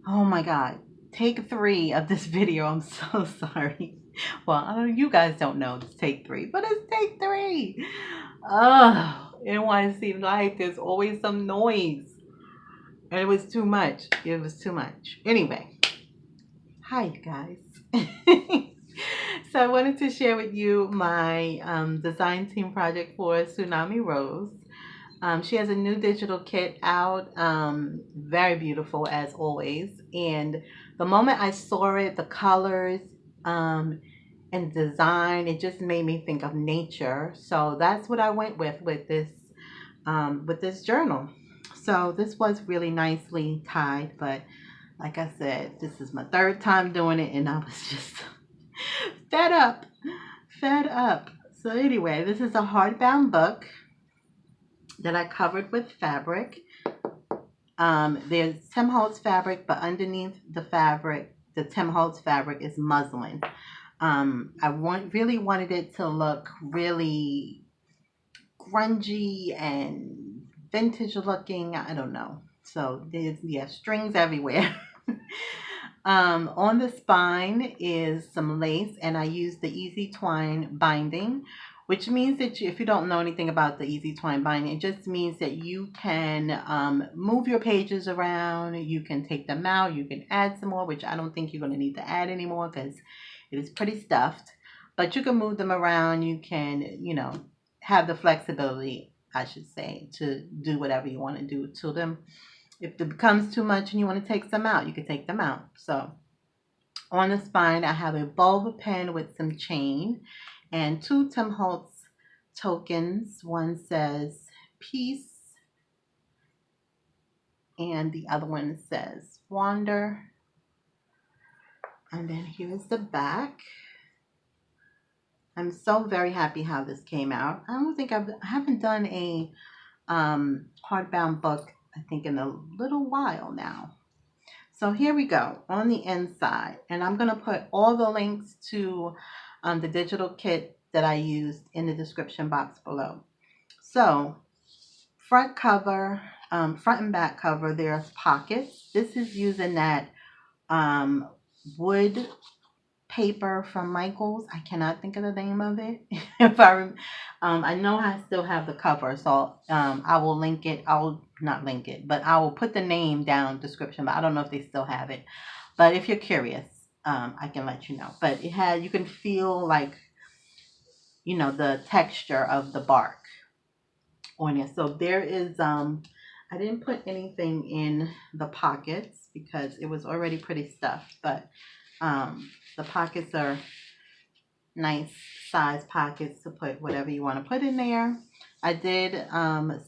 Oh my God. Take three of this video. I'm so sorry. Well, you guys don't know it's take three, but it's take three. Oh, NYC life, there's always some noise. And it was too much. It was too much. Anyway, hi, you guys. So I wanted to share with you my design team project for Tsunami Rose. She has a new digital kit out, very beautiful as always. And the moment I saw it, the colors and design, it just made me think of nature. So that's what I went with this journal. So this was really nicely tied, but like I said, this is my third time doing it, and I was just fed up, fed up. So anyway, this is a hardbound book that I covered with fabric. There's Tim Holtz fabric, but underneath the fabric, the Tim Holtz fabric is muslin. Really wanted it to look really grungy and vintage looking. I don't know. So there's strings everywhere. On the spine is some lace, and I used the Easy Twine binding, which means that if you don't know anything about the Easy Twine binding, it just means that you can move your pages around, you can take them out, you can add some more, which I don't think you're going to need to add anymore because it is pretty stuffed. But you can move them around, you can, have the flexibility, I should say, to do whatever you want to do to them. If it becomes too much and you want to take some out, you can take them out. So on the spine, I have a bulb pen with some chain and two Tim Holtz tokens. One says peace and the other one says wander. And then here's the back. I'm so very happy how this came out. I haven't done a hardbound book, I think, in a little while now. So here we go on the inside, and I'm going to put all the links to the digital kit that I used in the description box below. So front cover, front and back cover, there's pockets. This is using that wood paper from Michaels. I cannot think of the name of it. If I know I still have the cover, so I will link it. I will not link it, but I will put the name down description. But I don't know if they still have it. But if you're curious, I can let you know. But you can feel like the texture of the bark on it. So there is I didn't put anything in the pockets because it was already pretty stuffed, but the pockets are nice size pockets to put whatever you want to put in there. I did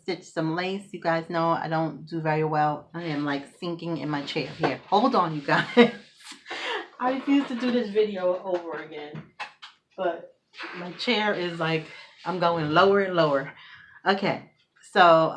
stitch some lace. You guys know I don't do very well. I am like sinking in my chair here. Hold on, you guys. I refuse to do this video over again, but my chair is like, I'm going lower and lower. Okay, so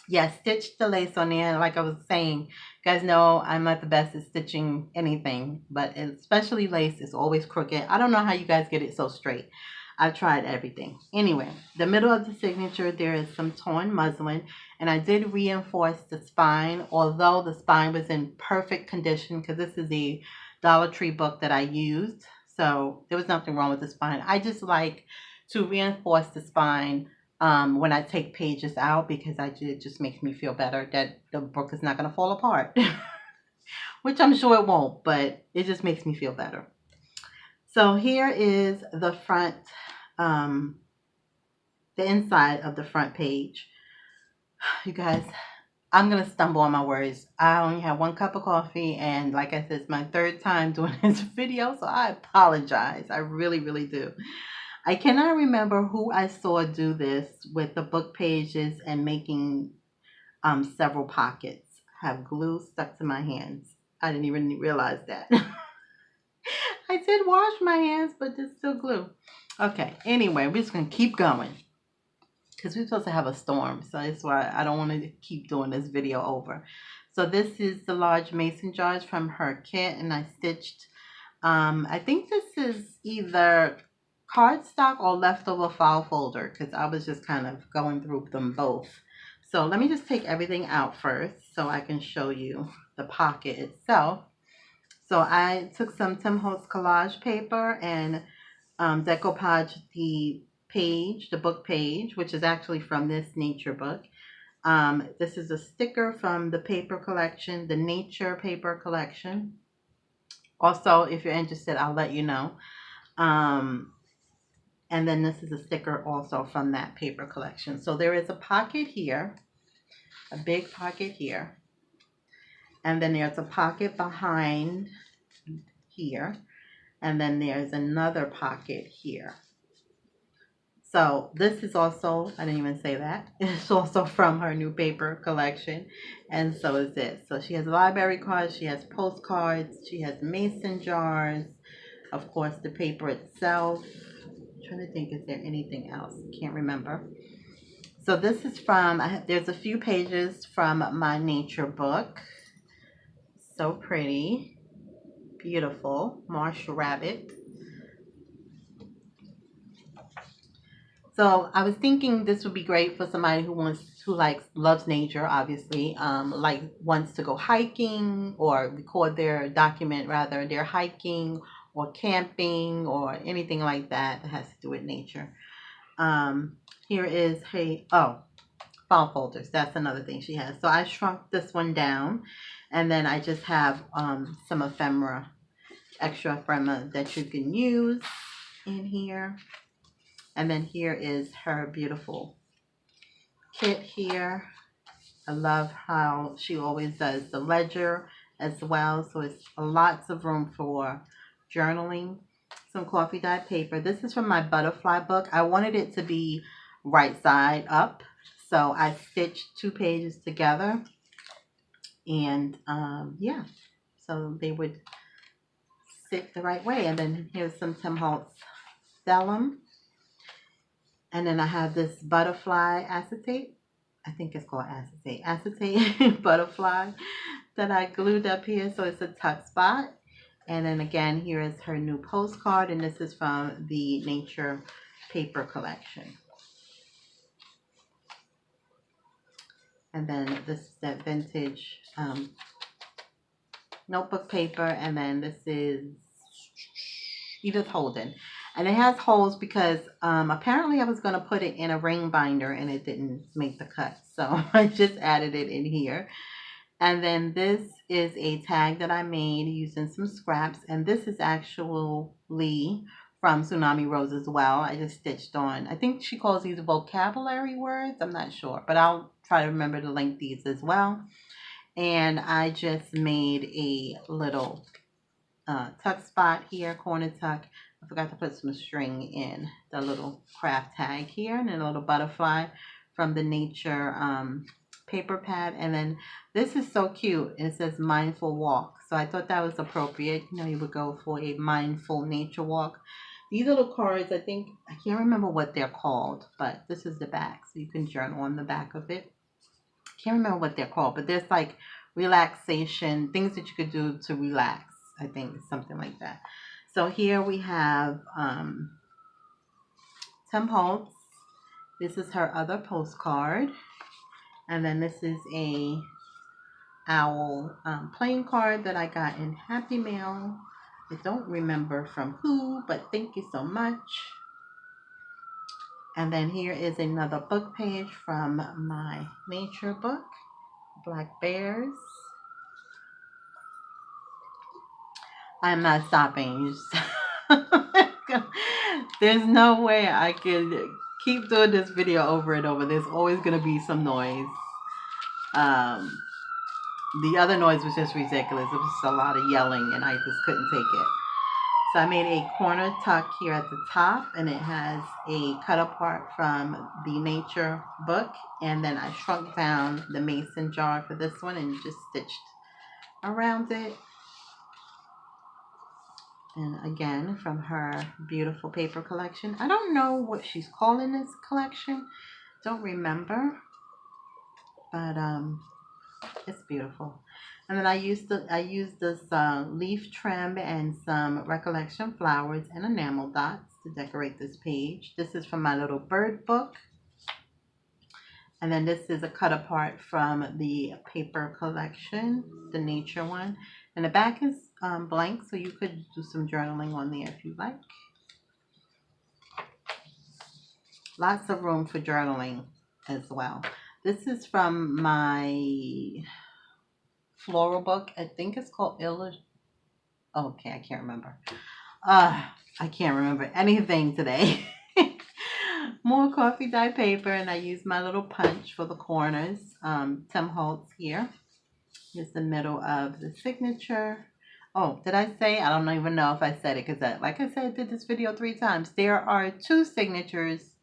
yeah, stitch the lace on there. Like I was saying, you guys know I'm not the best at stitching anything, but especially lace is always crooked. I don't know how you guys get it so straight. I've tried everything. Anyway, the middle of the signature, there is some torn muslin, and I did reinforce the spine, although the spine was in perfect condition because this is the Dollar Tree book that I used. So there was nothing wrong with the spine. I just like to reinforce the spine when I take pages out because it just makes me feel better that the book is not going to fall apart, which I'm sure it won't, but it just makes me feel better. So here is the front, the inside of the front page. You guys, I'm going to stumble on my words. I only have 1 cup of coffee, and like I said, it's my third time doing this video, so I apologize. I really, really do. I cannot remember who I saw do this with the book pages and making several pockets. I have glue stuck to my hands. I didn't even realize that. I did wash my hands, but there's still glue. Okay, anyway, we're just going to keep going because we're supposed to have a storm. So that's why I don't want to keep doing this video over. So this is the large mason jars from her kit, and I stitched, I think this is either cardstock or leftover file folder because I was just kind of going through them both. So let me just take everything out first so I can show you the pocket itself. So I took some Tim Holtz collage paper and decoupage the page, the book page, which is actually from this nature book. This is a sticker from the paper collection, the nature paper collection. Also, if you're interested, I'll let you know. And then this is a sticker also from that paper collection. So there is a pocket here, a big pocket here. And then there's a pocket behind here. And then there's another pocket here. So this is also, I didn't even say that, it's also from her new paper collection. And so is this. So she has library cards, she has postcards, she has mason jars, of course the paper itself. I'm trying to think, is there anything else? Can't remember. So this is from, there's a few pages from my nature book. So pretty, beautiful, marsh rabbit. So I was thinking this would be great for somebody loves nature, obviously, like wants to go hiking or document rather their hiking or camping or anything like that that has to do with nature. Here is file folders. That's another thing she has. So I shrunk this one down, and then I just have some extra ephemera that you can use in here. And then here is her beautiful kit here. I love how she always does the ledger as well. So it's lots of room for journaling. Some coffee dyed paper. This is from my butterfly book. I wanted it to be right side up. So I stitched 2 pages together. And yeah, so they would sit the right way. And then here's some Tim Holtz vellum. And then I have this butterfly acetate. I think it's called acetate butterfly that I glued up here. So it's a tuck spot. And then again, here is her new postcard. And this is from the nature paper collection. And then this is that vintage notebook paper. And then this is Edith Holden. And it has holes because apparently I was going to put it in a ring binder and it didn't make the cut. So I just added it in here. And then this is a tag that I made using some scraps. And this is actually from Tsunami Rose as well. I just stitched on, I think she calls these vocabulary words. I'm not sure, but I'll try to remember to link these as well. And I just made a little tuck spot here, corner tuck. I forgot to put some string in the little craft tag here, and then a little butterfly from the nature paper pad. And then this is so cute. It says mindful walk. So I thought that was appropriate. You know, you would go for a mindful nature walk. These little cards, I can't remember what they're called, but this is the back. So you can journal on the back of it. Can't remember what they're called, but there's like relaxation, things that you could do to relax. I think something like that. So here we have Tim Holtz. This is her other postcard. And then this is a owl playing card that I got in Happy Mail. I don't remember from who, but thank you so much. And then here is another book page from my nature book, Black Bears. I'm not stopping. There's no way I can keep doing this video over and over. There's always going to be some noise. The other noise was just ridiculous. It was just a lot of yelling and I just couldn't take it. So I made a corner tuck here at the top, and it has a cut apart from the nature book. And then I shrunk down the mason jar for this one and just stitched around it. And again, from her beautiful paper collection. I don't know what she's calling this collection. Don't remember. But it's beautiful. And then I used this leaf trim and some recollection flowers and enamel dots to decorate this page. This is from my little bird book. And then this is a cut apart from the paper collection, the nature one. And the back is blank, so you could do some journaling on there if you like. Lots of room for journaling as well. This is from my floral book. I think it's called Okay, I can't remember. I can't remember anything today. More coffee dye paper, and I use my little punch for the corners. Tim Holtz here. Here's the middle of the signature. Oh, did I say? I don't even know if I said it because, like I said, I did this video 3 times. There are 2 signatures,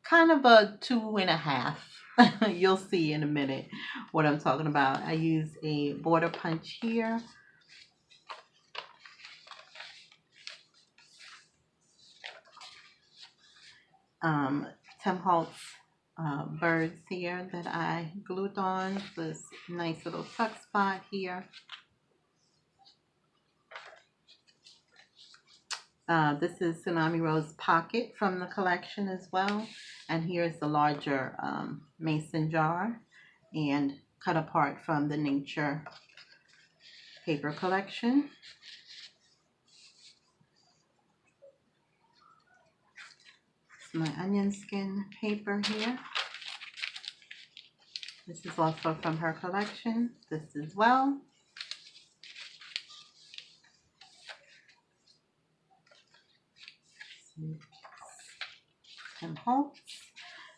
kind of a 2.5. You'll see in a minute what I'm talking about. I use a border punch here. Tim Holtz birds here that I glued on. This nice little tuck spot here. This is Tsunami Rose Pocket from the collection as well. And here's the larger mason jar and cut apart from the nature paper collection. It's my onion skin paper here. This is also from her collection. This as well. Tim Holtz.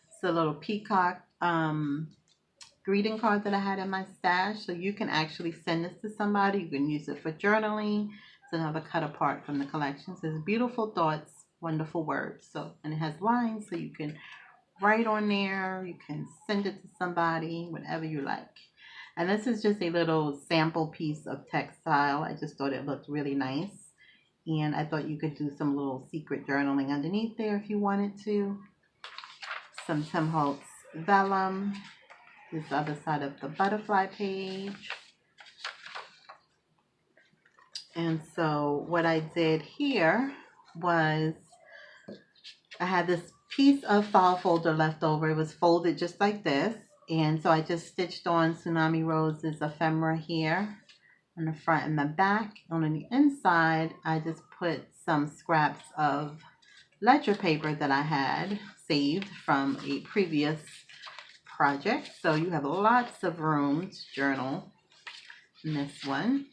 It's a little peacock greeting card that I had in my stash. So you can actually send this to somebody. You can use it for journaling. It's another cut apart from the collection. It says beautiful thoughts, wonderful words. So, and it has lines so you can write on there. You can send it to somebody, whatever you like. And this is just a little sample piece of textile. I just thought it looked really nice. And I thought you could do some little secret journaling underneath there if you wanted to. Some Tim Holtz vellum. This other side of the butterfly page. And so what I did here was I had this piece of file folder left over. It was folded just like this. And so I just stitched on Tsunami Rose's ephemera here on the front and the back. On the inside, I just put some scraps of ledger paper that I had saved from a previous project. So you have lots of room to journal in this one.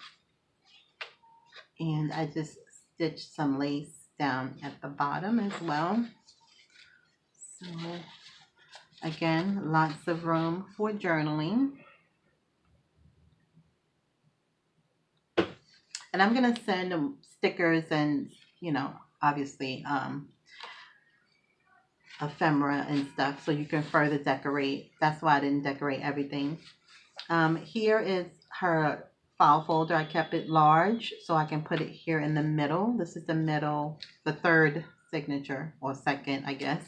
And I just stitched some lace down at the bottom as well. So again, lots of room for journaling. And I'm going to send them stickers and, you know, obviously ephemera and stuff so you can further decorate. That's why I didn't decorate everything. Here is her file folder. I kept it large so I can put it here in the middle. This is the middle, the third signature, or second, I guess.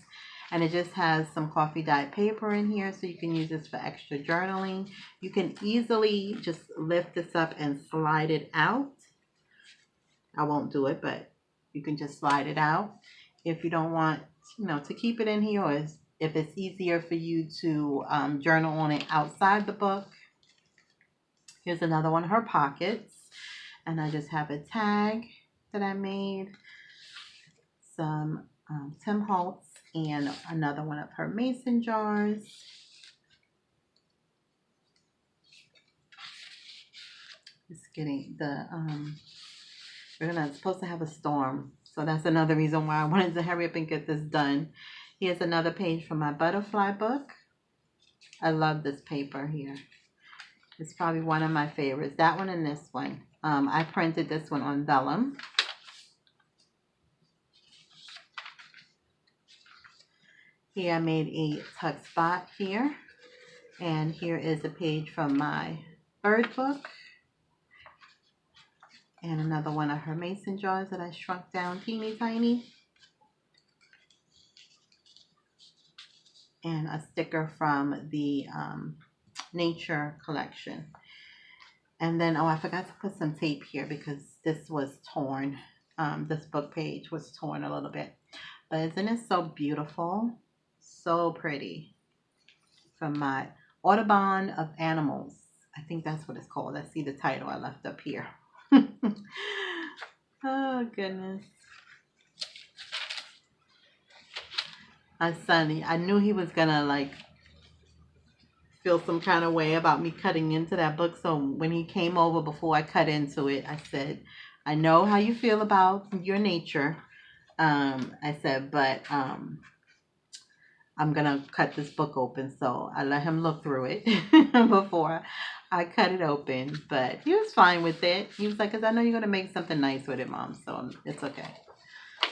And it just has some coffee dyed paper in here, so you can use this for extra journaling. You can easily just lift this up and slide it out. I won't do it, but you can just slide it out if you don't want, you know, to keep it in here, or if it's easier for you to journal on it outside the book. Here's another one of her pockets, and I just have a tag that I made, some Tim Holtz, and another one of her mason jars. Just getting the we're supposed to have a storm, so that's another reason why I wanted to hurry up and get this done. Here's another page from my butterfly book. I love this paper here. It's probably one of my favorites. That one and this one. I printed this one on vellum. Here I made a tuck spot here. And here is a page from my bird book. And another one of her mason jars that I shrunk down teeny tiny. And a sticker from the nature collection. And then, oh, I forgot to put some tape here because this was torn. This book page was torn a little bit. But isn't it so beautiful? So pretty. from my Audubon of Animals. I think that's what it's called. I see the title I left up here. Oh, goodness. My son, I knew he was going to like feel some kind of way about me cutting into that book. So when he came over before I cut into it, I said, I know how you feel about your nature. I said, but I'm going to cut this book open. So I let him look through it before I cut it open. But he was fine with it. He was like, because I know you're going to make something nice with it, Mom. So it's okay.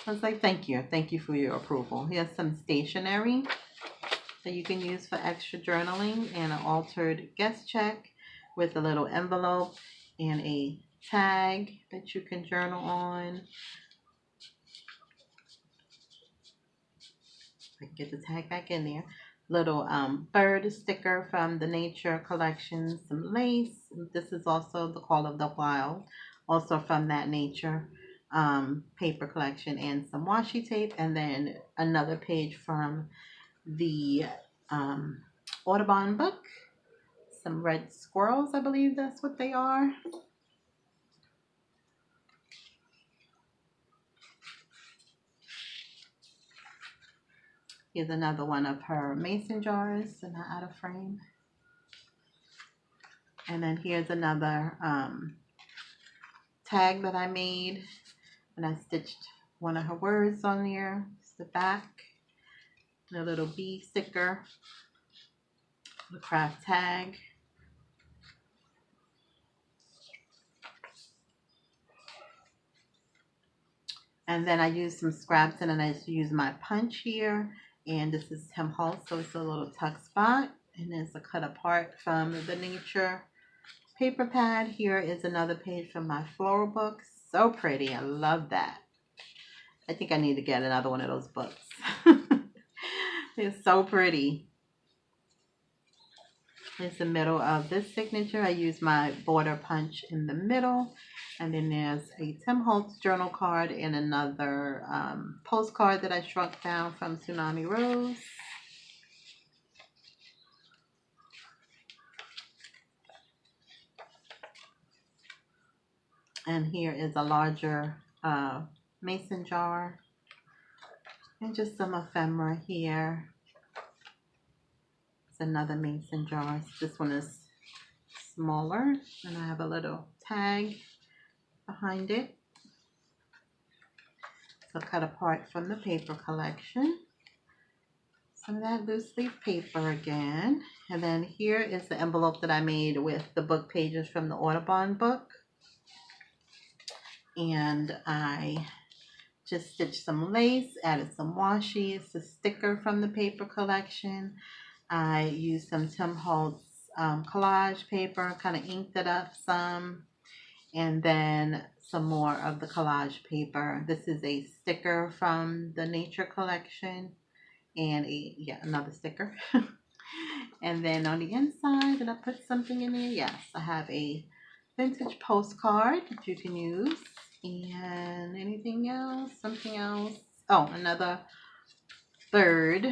I was like, thank you. Thank you for your approval. Here's some stationery that you can use for extra journaling, and an altered guest check with a little envelope and a tag that you can journal on. I can get the tag back in there. Little bird sticker from the Nature collection, some lace. This is also the Call of the Wild, also from that Nature paper collection, and some washi tape, and then another page from the Audubon book. Some red squirrels, I believe that's what they are. Here's another one of her mason jars in her out of frame. And then here's another tag that I made, and I stitched one of her words on there. It's the back, and a little bee sticker, the craft tag. And then I used some scraps, and then I just used my punch here. And this is Tim Holtz, so it's a little tuck spot. And there's a cut apart from the Nature paper pad. Here is another page from my floral book. So pretty. I love that. I think I need to get another one of those books. It's so pretty. It's the middle of this signature. I use my border punch in the middle. And then there's a Tim Holtz journal card and another postcard that I shrunk down from Tsunami Rose. And here is a larger mason jar. And just some ephemera here. It's another mason jar. This one is smaller, and I have a little tag behind it. So cut apart from the paper collection. Some of that loose leaf paper again. And then here is the envelope that I made with the book pages from the Audubon book. And I just stitched some lace, added some washi. It's a sticker from the paper collection. I used some Tim Holtz collage paper, kind of inked it up some. And then some more of the collage paper. This is a sticker from the Nature collection. And another sticker. And then on the inside, did I put something in there? Yes, I have a vintage postcard that you can use. And anything else? Something else? Oh, another bird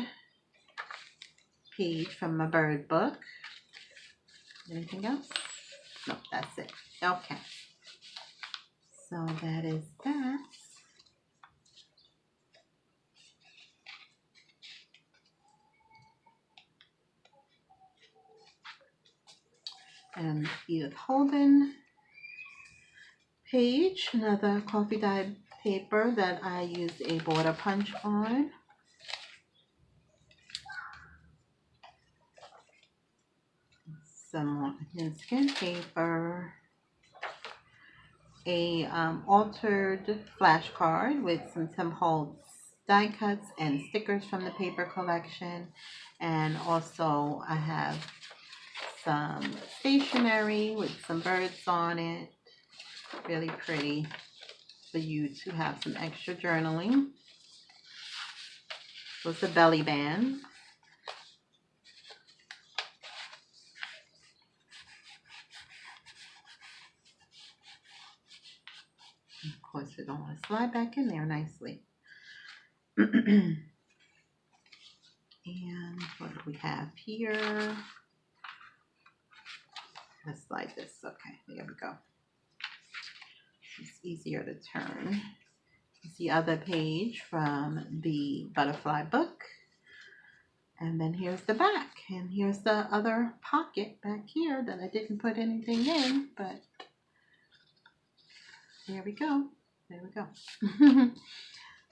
page from my bird book. Anything else? No, that's it. Okay. So that is that. And Edith Holden page, another coffee dyed paper that I used a border punch on. Some more skin paper. A altered flashcard with some Tim Holtz die cuts and stickers from the paper collection. And also I have some stationery with some birds on it. Really pretty for you to have some extra journaling. So it's a belly band. Of course, we don't want to slide back in there nicely. And what do we have here? Let's slide this. Okay, there we go. It's easier to turn. It's the other page from the butterfly book. And then here's the back. And here's the other pocket back here that I didn't put anything in, but there we go. There we go.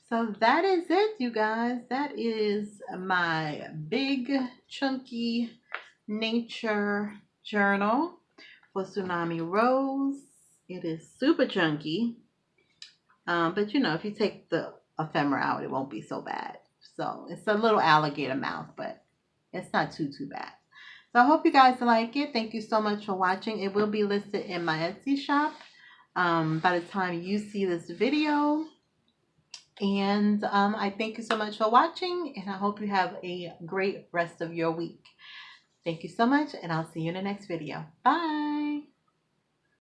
So that is it, you guys. That is my big, chunky nature journal for Tsunami Rose. It is super chunky. But you know, if you take the ephemera out, it won't be so bad. So it's a little alligator mouth, but it's not too bad. So I hope you guys like it. Thank you so much for watching. It will be listed in my Etsy shop by the time you see this video. And I thank you so much for watching, and I hope you have a great rest of your week. Thank you so much, and I'll see you in the next video. Bye.